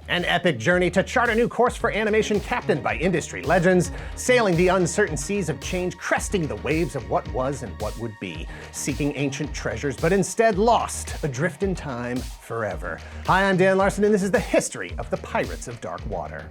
An epic journey to chart a new course for animation captained by industry legends, sailing the uncertain seas of change, cresting the waves of what was and what would be, seeking ancient treasures but instead lost, adrift in time forever. Hi, I'm Dan Larson and this is the history of the Pirates of Dark Water.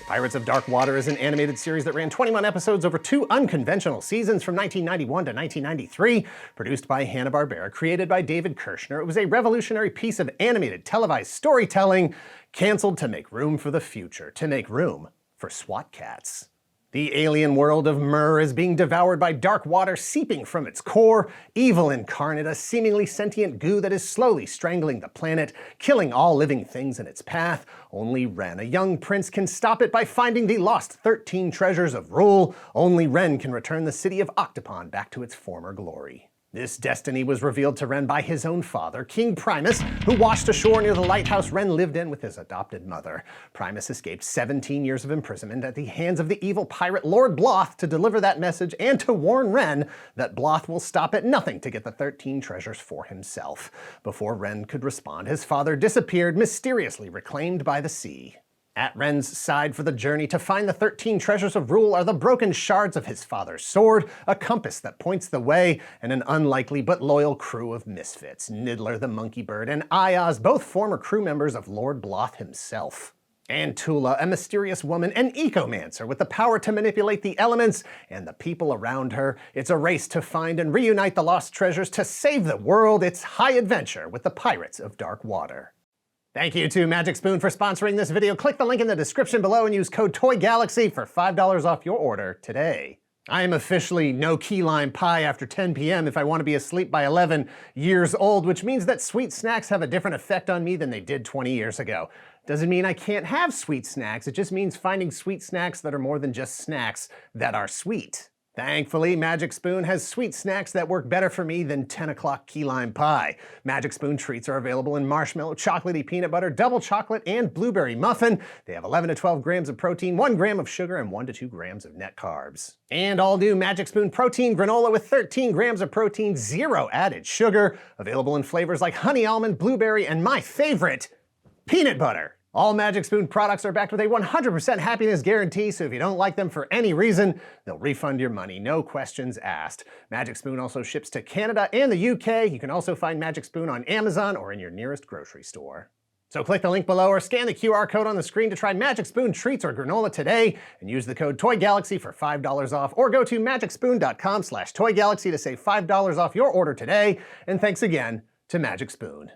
Pirates of Dark Water is an animated series that ran 21 episodes over 2 unconventional seasons from 1991 to 1993, produced by Hanna-Barbera, created by David Kirshner. It was a revolutionary piece of animated televised storytelling, canceled to make room for the future, to make room for SWAT cats. The alien world of Myrrh is being devoured by dark water seeping from its core, evil incarnate, a seemingly sentient goo that is slowly strangling the planet, killing all living things in its path. Only Ren, a young prince, can stop it by finding the lost 13 treasures of rule. Only Ren can return the city of Octopon back to its former glory. This destiny was revealed to Ren by his own father, King Primus, who washed ashore near the lighthouse Ren lived in with his adopted mother. Primus escaped 17 years of imprisonment at the hands of the evil pirate Lord Bloth to deliver that message and to warn Ren that Bloth will stop at nothing to get the 13 treasures for himself. Before Ren could respond, his father disappeared, mysteriously reclaimed by the sea. At Ren's side for the journey to find the 13 treasures of rule are the broken shards of his father's sword, a compass that points the way, and an unlikely but loyal crew of misfits, Niddler the monkey bird and Ayaz, both former crew members of Lord Bloth himself. And Tula, a mysterious woman, an ecomancer with the power to manipulate the elements and the people around her. It's a race to find and reunite the lost treasures to save the world. It's high adventure with the Pirates of Dark Water. Thank you to Magic Spoon for sponsoring this video. Click the link in the description below and use code TOYGALAXY for $5 off your order today. I am officially no key lime pie after 10 p.m. if I want to be asleep by 11 years old, which means that sweet snacks have a different effect on me than they did 20 years ago. Doesn't mean I can't have sweet snacks, it just means finding sweet snacks that are more than just snacks that are sweet. Thankfully, Magic Spoon has sweet snacks that work better for me than 10 o'clock key lime pie. Magic Spoon treats are available in marshmallow, chocolatey peanut butter, double chocolate, and blueberry muffin. They have 11 to 12 grams of protein, 1 gram of sugar, and 1 to 2 grams of net carbs. And all new Magic Spoon protein granola with 13 grams of protein, 0 added sugar. Available in flavors like honey almond, blueberry, and my favorite, peanut butter. All Magic Spoon products are backed with a 100% happiness guarantee, so if you don't like them for any reason, they'll refund your money, no questions asked. Magic Spoon also ships to Canada and the UK. You can also find Magic Spoon on Amazon or in your nearest grocery store. So click the link below or scan the QR code on the screen to try Magic Spoon treats or granola today and use the code TOYGALAXY for $5 off, or go to magicspoon.com/TOYGALAXY to save $5 off your order today. And thanks again to Magic Spoon.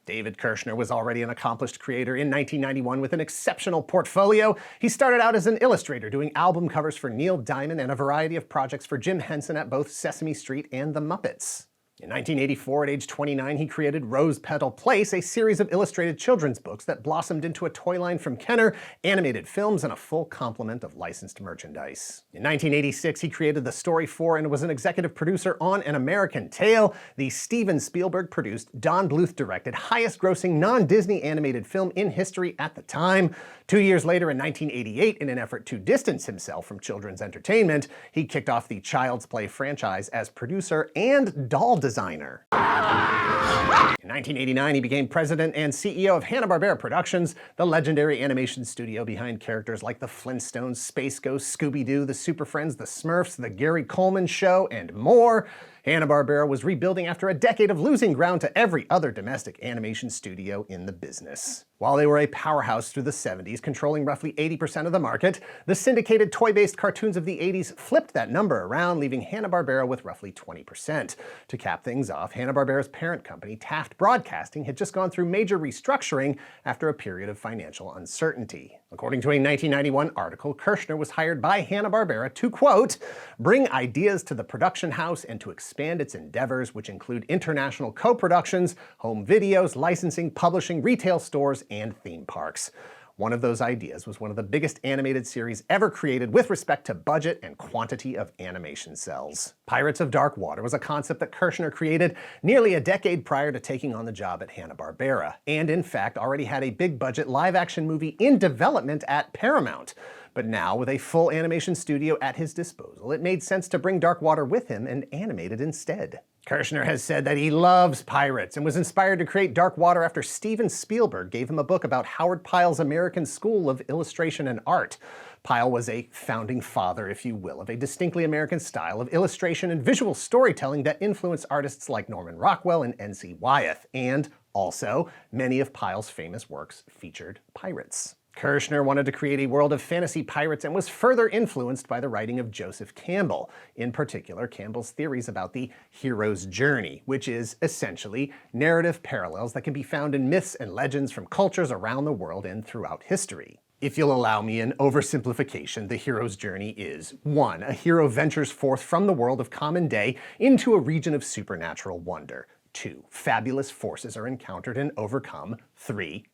David Kirshner was already an accomplished creator in 1991 with an exceptional portfolio. He started out as an illustrator doing album covers for Neil Diamond and a variety of projects for Jim Henson at both Sesame Street and The Muppets. In 1984, at age 29, he created Rose Petal Place, a series of illustrated children's books that blossomed into a toy line from Kenner, animated films, and a full complement of licensed merchandise. In 1986, he created the story for and was an executive producer on An American Tail, the Steven Spielberg-produced, Don Bluth-directed, highest-grossing non-Disney animated film in history at the time. 2 years later, in 1988, in an effort to distance himself from children's entertainment, he kicked off the Child's Play franchise as producer and doll designer. In 1989, he became president and CEO of Hanna-Barbera Productions, the legendary animation studio behind characters like the Flintstones, Space Ghost, Scooby-Doo, the Super Friends, the Smurfs, the Gary Coleman Show, and more. Hanna-Barbera was rebuilding after a decade of losing ground to every other domestic animation studio in the business. While they were a powerhouse through the 70s, controlling roughly 80% of the market, the syndicated toy-based cartoons of the 80s flipped that number around, leaving Hanna-Barbera with roughly 20%. To cap things off, Hanna-Barbera's parent company, Taft Broadcasting, had just gone through major restructuring after a period of financial uncertainty. According to a 1991 article, Kirshner was hired by Hanna-Barbera to, quote, bring ideas to the production house and to expand its endeavors, which include international co-productions, home videos, licensing, publishing, retail stores, and theme parks. One of those ideas was one of the biggest animated series ever created with respect to budget and quantity of animation cells. Pirates of Dark Water was a concept that Kirshner created nearly a decade prior to taking on the job at Hanna-Barbera, and in fact already had a big-budget live-action movie in development at Paramount. But now, with a full animation studio at his disposal, it made sense to bring Dark Water with him and animate it instead. Kirshner has said that he loves pirates and was inspired to create Dark Water after Steven Spielberg gave him a book about Howard Pyle's American School of Illustration and Art. Pyle was a founding father, if you will, of a distinctly American style of illustration and visual storytelling that influenced artists like Norman Rockwell and N.C. Wyeth, and also many of Pyle's famous works featured pirates. Kirshner wanted to create a world of fantasy pirates and was further influenced by the writing of Joseph Campbell, in particular Campbell's theories about the hero's journey, which is essentially narrative parallels that can be found in myths and legends from cultures around the world and throughout history. If you'll allow me an oversimplification, the hero's journey is 1. A hero ventures forth from the world of common day into a region of supernatural wonder. 2. Fabulous forces are encountered and overcome. 3.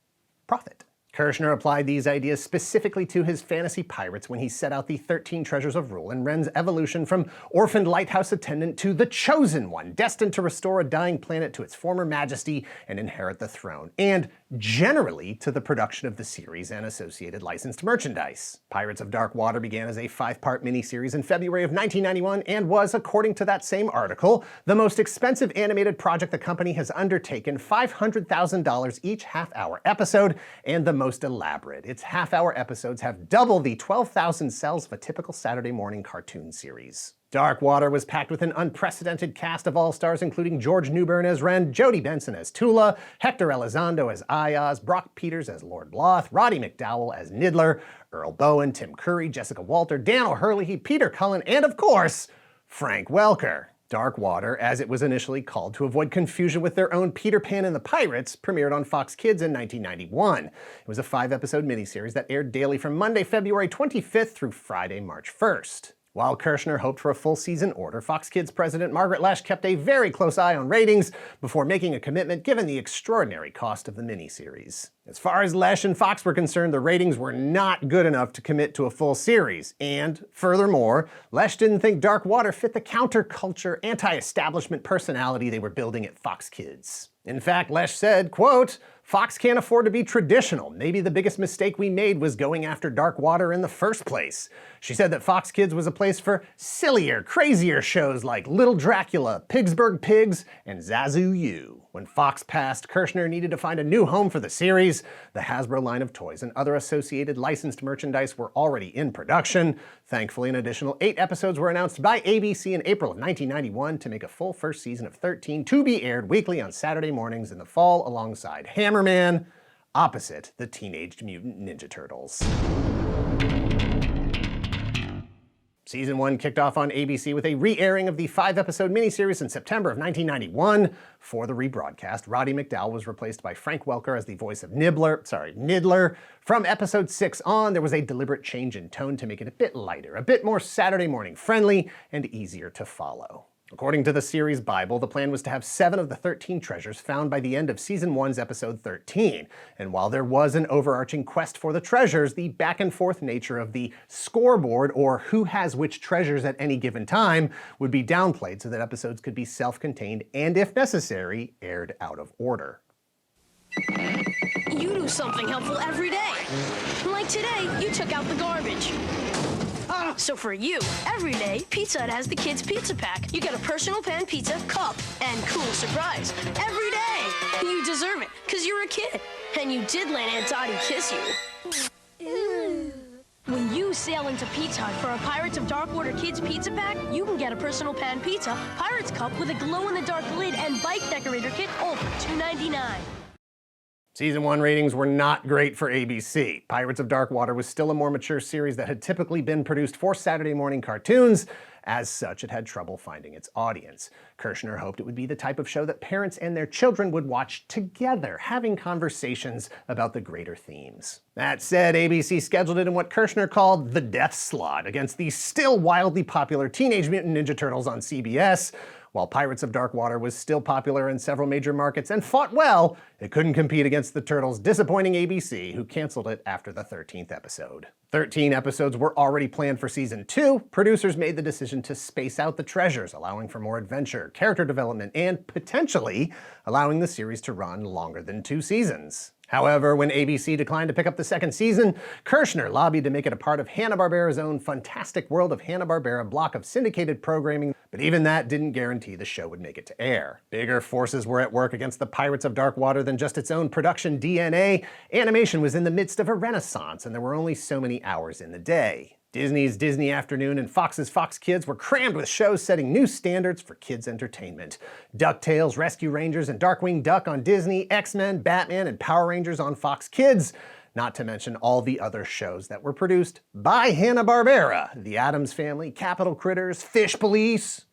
Profit. Kirshner applied these ideas specifically to his fantasy pirates when he set out the 13 Treasures of Rule and Ren's evolution from orphaned lighthouse attendant to the Chosen One, destined to restore a dying planet to its former majesty and inherit the throne, and generally to the production of the series and associated licensed merchandise. Pirates of Dark Water began as a 5-part miniseries in February of 1991 and was, according to that same article, the most expensive animated project the company has undertaken, $500,000 each half-hour episode, and the most elaborate. Its half-hour episodes have double the 12,000 cells of a typical Saturday morning cartoon series. Dark Water was packed with an unprecedented cast of all-stars, including George Newbern as Ren, Jodie Benson as Tula, Hector Elizondo as Ayaz, Brock Peters as Lord Bloth, Roddy McDowell as Niddler, Earl Bowen, Tim Curry, Jessica Walter, Dan O'Hurley, Peter Cullen, and of course, Frank Welker. Dark Water, as it was initially called to avoid confusion with their own Peter Pan and the Pirates, premiered on Fox Kids in 1991. It was a 5-episode miniseries that aired daily from Monday, February 25th through Friday, March 1st. While Kirshner hoped for a full season order, Fox Kids president Margaret Loesch kept a very close eye on ratings before making a commitment given the extraordinary cost of the miniseries. As far as Loesch and Fox were concerned, the ratings were not good enough to commit to a full series. And furthermore, Loesch didn't think Dark Water fit the counterculture, anti-establishment personality they were building at Fox Kids. In fact, Loesch said, quote, "Fox can't afford to be traditional. Maybe the biggest mistake we made was going after Dark Water in the first place." She said that Fox Kids was a place for sillier, crazier shows like Little Dracula, Pigsburg Pigs, and Zazu U. When Fox passed, Kirshner needed to find a new home for the series. The Hasbro line of toys and other associated licensed merchandise were already in production. Thankfully, an additional 8 episodes were announced by ABC in April of 1991 to make a full first season of 13 to be aired weekly on Saturday mornings in the fall alongside Hammerman, opposite the Teenage Mutant Ninja Turtles. Season 1 kicked off on ABC with a re-airing of the 5-episode miniseries in September of 1991. For the rebroadcast, Roddy McDowell was replaced by Frank Welker as the voice of Niddler. From episode 6 on, there was a deliberate change in tone to make it a bit lighter, a bit more Saturday morning friendly, and easier to follow. According to the series Bible, the plan was to have 7 of the 13 treasures found by the end of Season 1's episode 13. And while there was an overarching quest for the treasures, the back-and-forth nature of the scoreboard, or who has which treasures at any given time, would be downplayed so that episodes could be self-contained and, if necessary, aired out of order. You do something helpful every day. Like today, you took out the garbage. So for you, every day, Pizza Hut has the Kids Pizza Pack. You get a personal pan pizza, cup, and cool surprise. Every day! You deserve it, because you're a kid. And you did let Aunt Dottie kiss you. When you sail into Pizza Hut for a Pirates of Dark Water Kids Pizza Pack, you can get a personal pan pizza, Pirates Cup with a glow-in-the-dark lid, and bike decorator kit, all for $2.99. Season 1 ratings were not great for ABC. Pirates of Dark Water was still a more mature series that had typically been produced for Saturday morning cartoons. As such, it had trouble finding its audience. Kirshner hoped it would be the type of show that parents and their children would watch together, having conversations about the greater themes. That said, ABC scheduled it in what Kirshner called the death slot against the still wildly popular Teenage Mutant Ninja Turtles on CBS. While Pirates of Dark Water was still popular in several major markets and fought well, it couldn't compete against the Turtles' disappointing ABC, who canceled it after the 13th episode. 13 episodes were already planned for Season 2. Producers made the decision to space out the treasures, allowing for more adventure, character development, and potentially allowing the series to run longer than 2 seasons. However, when ABC declined to pick up the second season, Kirshner lobbied to make it a part of Hanna-Barbera's own Fantastic World of Hanna-Barbera block of syndicated programming, but even that didn't guarantee the show would make it to air. Bigger forces were at work against the Pirates of Dark Water than just its own production DNA. Animation was in the midst of a renaissance, and there were only so many hours in the day. Disney's Disney Afternoon and Fox's Fox Kids were crammed with shows setting new standards for kids' entertainment. DuckTales, Rescue Rangers, and Darkwing Duck on Disney, X-Men, Batman, and Power Rangers on Fox Kids, not to mention all the other shows that were produced by Hanna-Barbera. The Addams Family, Capital Critters, Fish Police.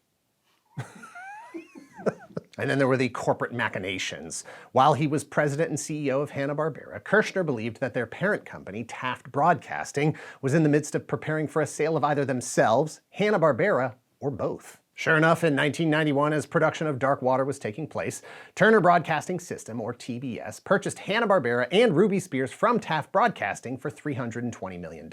And then there were the corporate machinations. While he was president and CEO of Hanna-Barbera, Kirshner believed that their parent company, Taft Broadcasting, was in the midst of preparing for a sale of either themselves, Hanna-Barbera, or both. Sure enough, in 1991, as production of Dark Water was taking place, Turner Broadcasting System, or TBS, purchased Hanna-Barbera and Ruby Spears from Taft Broadcasting for $320 million,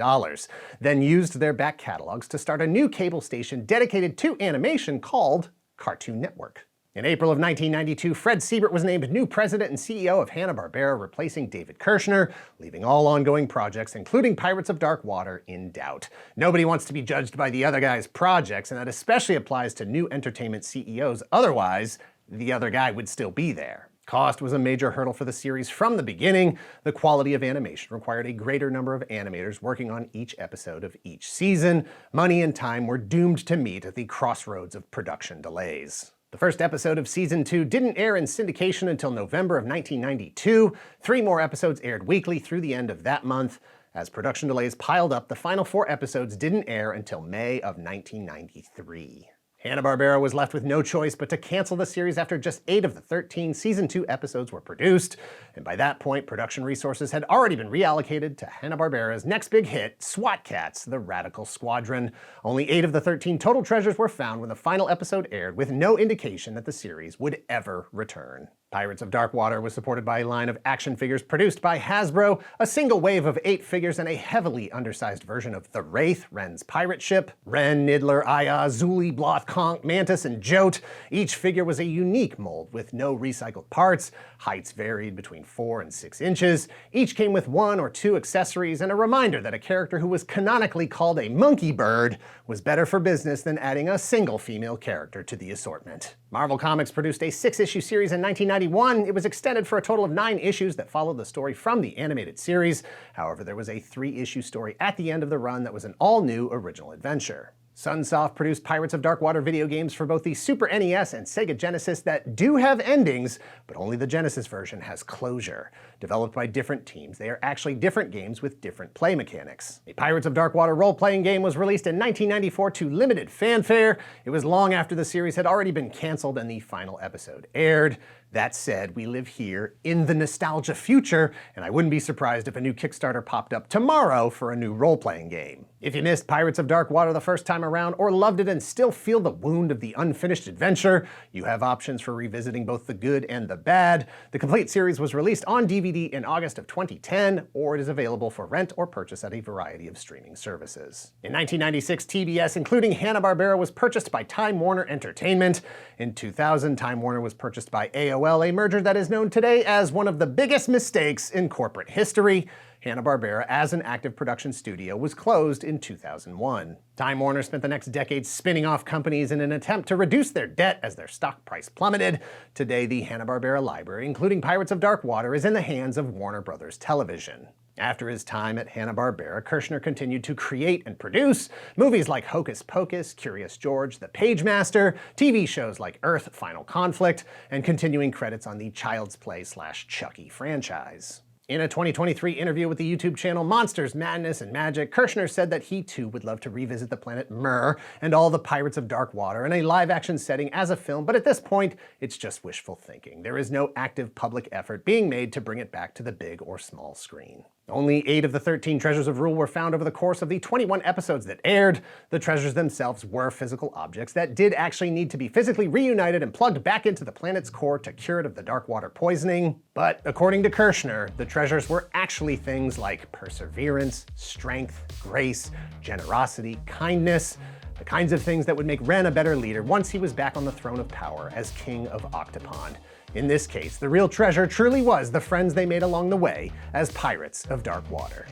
then used their back catalogs to start a new cable station dedicated to animation called Cartoon Network. In April of 1992, Fred Siebert was named new president and CEO of Hanna-Barbera, replacing David Kirshner, leaving all ongoing projects, including Pirates of Dark Water, in doubt. Nobody wants to be judged by the other guy's projects, and that especially applies to new entertainment CEOs. Otherwise, the other guy would still be there. Cost was a major hurdle for the series from the beginning. The quality of animation required a greater number of animators working on each episode of each season. Money and time were doomed to meet at the crossroads of production delays. The first episode of Season 2 didn't air in syndication until November of 1992. 3 more episodes aired weekly through the end of that month. As production delays piled up, the final 4 episodes didn't air until May of 1993. Hanna-Barbera was left with no choice but to cancel the series after just 8 of the 13 Season 2 episodes were produced, and by that point, production resources had already been reallocated to Hanna-Barbera's next big hit, SWAT Cats: The Radical Squadron. Only 8 of the 13 total treasures were found when the final episode aired, with no indication that the series would ever return. Pirates of Dark Water was supported by a line of action figures produced by Hasbro, a single wave of 8 figures, and a heavily undersized version of the Wraith, Ren's pirate ship. Ren, Niddler, Aya, Zuli, Bloth, Conch, Mantis, and Jote. Each figure was a unique mold with no recycled parts. Heights varied between 4 and 6 inches. Each came with 1 or 2 accessories and a reminder that a character who was canonically called a monkey bird was better for business than adding a single female character to the assortment. Marvel Comics produced a 6-issue series in 1991. It was extended for a total of 9 issues that followed the story from the animated series. However, there was a 3-issue story at the end of the run that was an all-new original adventure. Sunsoft produced Pirates of Dark Water video games for both the Super NES and Sega Genesis that do have endings, but only the Genesis version has closure. Developed by different teams, they are actually different games with different play mechanics. A Pirates of Dark Water role-playing game was released in 1994 to limited fanfare. It was long after the series had already been canceled and the final episode aired. That said, we live here in the nostalgia future, and I wouldn't be surprised if a new Kickstarter popped up tomorrow for a new role-playing game. If you missed Pirates of Dark Water the first time around, or loved it and still feel the wound of the unfinished adventure, you have options for revisiting both the good and the bad. The complete series was released on DVD in August of 2010, or it is available for rent or purchase at a variety of streaming services. In 1996, TBS, including Hanna-Barbera, was purchased by Time Warner Entertainment. In 2000, Time Warner was purchased by AOL, a merger that is known today as one of the biggest mistakes in corporate history. Hanna-Barbera, as an active production studio, was closed in 2001. Time Warner spent the next decade spinning off companies in an attempt to reduce their debt as their stock price plummeted. Today, the Hanna-Barbera library, including Pirates of Dark Water, is in the hands of Warner Brothers Television. After his time at Hanna-Barbera, Kirshner continued to create and produce movies like Hocus Pocus, Curious George, The Pagemaster, TV shows like Earth, Final Conflict, and continuing credits on the Child's Play/Chucky franchise. In a 2023 interview with the YouTube channel Monsters, Madness, and Magic, Kirshner said that he too would love to revisit the planet Myr and all the Pirates of Dark Water in a live-action setting as a film, but at this point, it's just wishful thinking. There is no active public effort being made to bring it back to the big or small screen. Only 8 of the 13 Treasures of Rule were found over the course of the 21 episodes that aired. The treasures themselves were physical objects that did actually need to be physically reunited and plugged back into the planet's core to cure it of the dark water poisoning. But according to Kirshner, the treasures were actually things like perseverance, strength, grace, generosity, kindness, the kinds of things that would make Ren a better leader once he was back on the throne of power as King of Octopond. In this case, the real treasure truly was the friends they made along the way as pirates of dark water.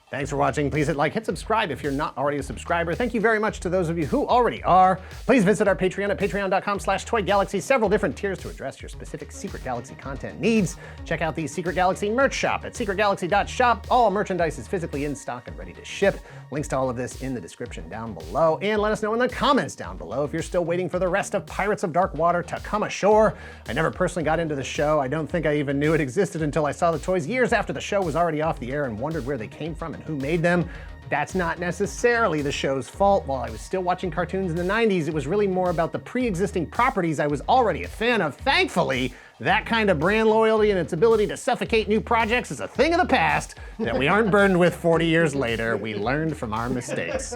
Thanks for watching. Please hit like, hit subscribe if you're not already a subscriber. Thank you very much to those of you who already are. Please visit our Patreon at patreon.com/toygalaxy. Several different tiers to address your specific Secret Galaxy content needs. Check out the Secret Galaxy merch shop at secretgalaxy.shop. All merchandise is physically in stock and ready to ship. Links to all of this in the description down below. And let us know in the comments down below if you're still waiting for the rest of Pirates of Dark Water to come ashore. I never personally got into the show. I don't think I even knew it existed until I saw the toys years after the show was already off the air and wondered where they came from and who made them. That's not necessarily the show's fault. While I was still watching cartoons in the 90s, it was really more about the pre-existing properties I was already a fan of. Thankfully, that kind of brand loyalty and its ability to suffocate new projects is a thing of the past that we aren't burdened with 40 years later. We learned from our mistakes.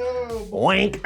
Wink.